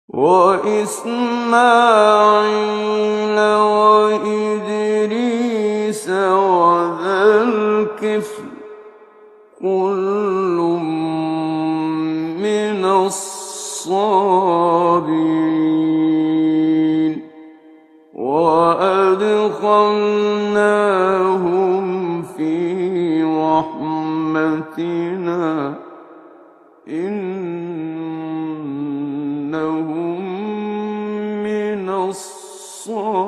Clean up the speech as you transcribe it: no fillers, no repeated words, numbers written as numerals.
وإسماعيل وإدريس وذا الكفل كل من الصابرين وأدخلناهم في رحمتنا إنهم من الصالحين.